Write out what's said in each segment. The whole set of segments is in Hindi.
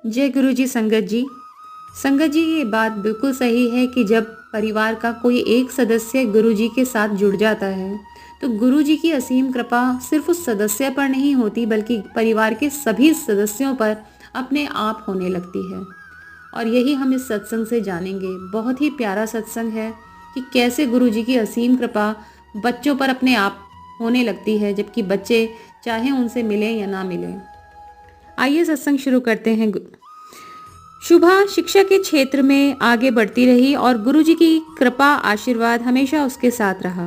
जय गुरु जी संगत जी। संगत जी, ये बात बिल्कुल सही है कि जब परिवार का कोई एक सदस्य गुरु जी के साथ जुड़ जाता है तो गुरु जी की असीम कृपा सिर्फ उस सदस्य पर नहीं होती बल्कि परिवार के सभी सदस्यों पर अपने आप होने लगती है। और यही हम इस सत्संग से जानेंगे। बहुत ही प्यारा सत्संग है कि कैसे गुरु जी की असीम कृपा बच्चों पर अपने आप होने लगती है, जबकि बच्चे चाहे उनसे मिलें या ना मिलें। आइए सत्संग शुरू करते हैं। शुभा शिक्षा के क्षेत्र में आगे बढ़ती रही और गुरुजी की कृपा आशीर्वाद हमेशा उसके साथ रहा।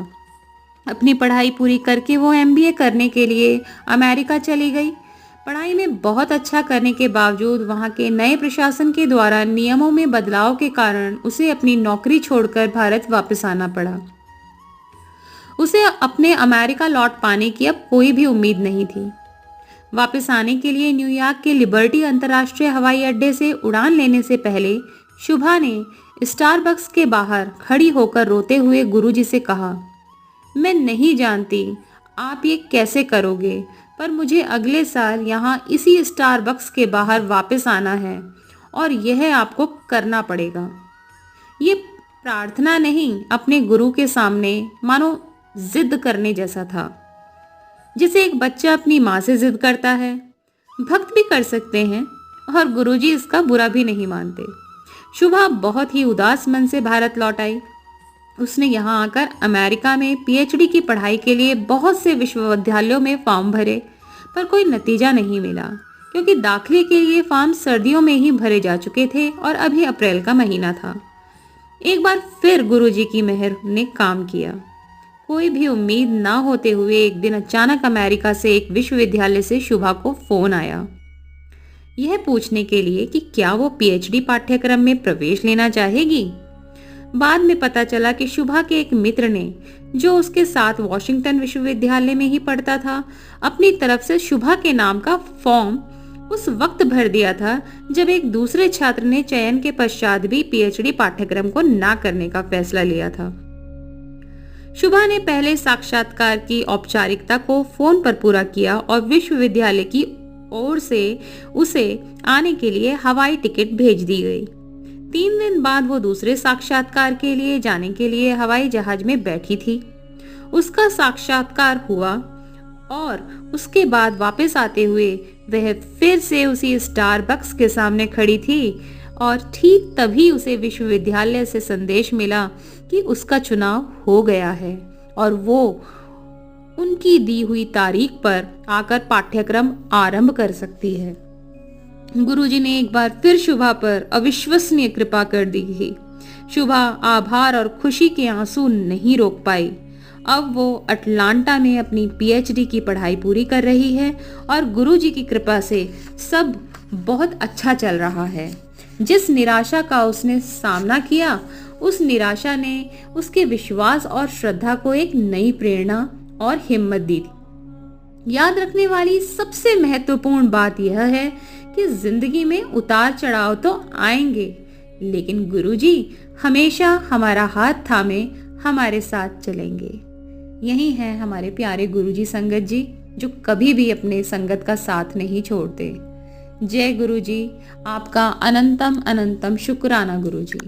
अपनी पढ़ाई पूरी करके वो एमबीए करने के लिए अमेरिका चली गई। पढ़ाई में बहुत अच्छा करने के बावजूद वहां के नए प्रशासन के द्वारा नियमों में बदलाव के कारण उसे अपनी नौकरी छोड़कर भारत वापस आना पड़ा। उसे अपने अमेरिका लौट पाने की अब कोई भी उम्मीद नहीं थी। वापस आने के लिए न्यूयॉर्क के लिबर्टी अंतर्राष्ट्रीय हवाई अड्डे से उड़ान लेने से पहले शुभा ने स्टारबक्स के बाहर खड़ी होकर रोते हुए गुरुजी से कहा, मैं नहीं जानती आप ये कैसे करोगे, पर मुझे अगले साल यहाँ इसी स्टारबक्स के बाहर वापस आना है और यह आपको करना पड़ेगा। ये प्रार्थना नहीं, अपने गुरु के सामने मानो जिद करने जैसा था, जिसे एक बच्चा अपनी माँ से जिद करता है। भक्त भी कर सकते हैं और गुरुजी इसका बुरा भी नहीं मानते। शुभा बहुत ही उदास मन से भारत लौट आई। उसने यहाँ आकर अमेरिका में पीएचडी की पढ़ाई के लिए बहुत से विश्वविद्यालयों में फॉर्म भरे, पर कोई नतीजा नहीं मिला क्योंकि दाखिले के लिए फॉर्म सर्दियों में ही भरे जा चुके थे और अभी अप्रैल का महीना था। एक बार फिर गुरुजी की मेहर ने काम किया। कोई भी उम्मीद ना होते हुए एक दिन अचानक अमेरिका से एक विश्वविद्यालय से शुभा को फोन आया, यह पूछने के लिए कि क्या वो पीएचडी पाठ्यक्रम में प्रवेश लेना चाहेगी। बाद में पता चला कि शुभा के एक मित्र ने, जो उसके साथ वॉशिंगटन विश्वविद्यालय में ही पढ़ता था, अपनी तरफ से शुभा के नाम का फॉर्म उस वक्त भर दिया था जब एक दूसरे छात्र ने चयन के पश्चात भी पीएचडी पाठ्यक्रम को ना करने का फैसला लिया था। शुभा ने पहले साक्षात्कार की औपचारिकता को फोन पर पूरा किया और विश्वविद्यालय की ओर से उसे आने के लिए हवाई टिकट भेज दी गई। 3 दिन बाद वो दूसरे साक्षात्कार के लिए जाने के लिए हवाई जहाज में बैठी थी। उसका साक्षात्कार हुआ और उसके बाद वापस आते हुए वह फिर से उसी स्टारबक्स के सामने खड़ी थी और ठीक तभी उसे विश्वविद्यालय से संदेश मिला कि उसका चुनाव हो गया है और वो उनकी दी हुई तारीख पर आकर पाठ्यक्रम आरंभ कर सकती है। गुरुजी ने एक बार फिर शुभा पर अविश्वसनीय कृपा कर दी थी। शुभा आभार और खुशी के आंसू नहीं रोक पाई। अब वो अटलांटा में अपनी पीएचडी की पढ़ाई पूरी कर रही है और गुरुजी की कृपा से सब बहुत अच्छा चल रहा है। जिस निराशा का उसने सामना किया, उस निराशा ने उसके विश्वास और श्रद्धा को एक नई प्रेरणा और हिम्मत दी थी। याद रखने वाली सबसे महत्वपूर्ण बात यह है कि जिंदगी में उतार चढ़ाव तो आएंगे, लेकिन गुरुजी हमेशा हमारा हाथ थामे हमारे साथ चलेंगे। यही है हमारे प्यारे गुरुजी संगत जी, जो कभी भी अपने संगत का साथ नहीं छोड़ते। जय गुरुजी, आपका अनंतम अनंतम शुक्राना गुरुजी।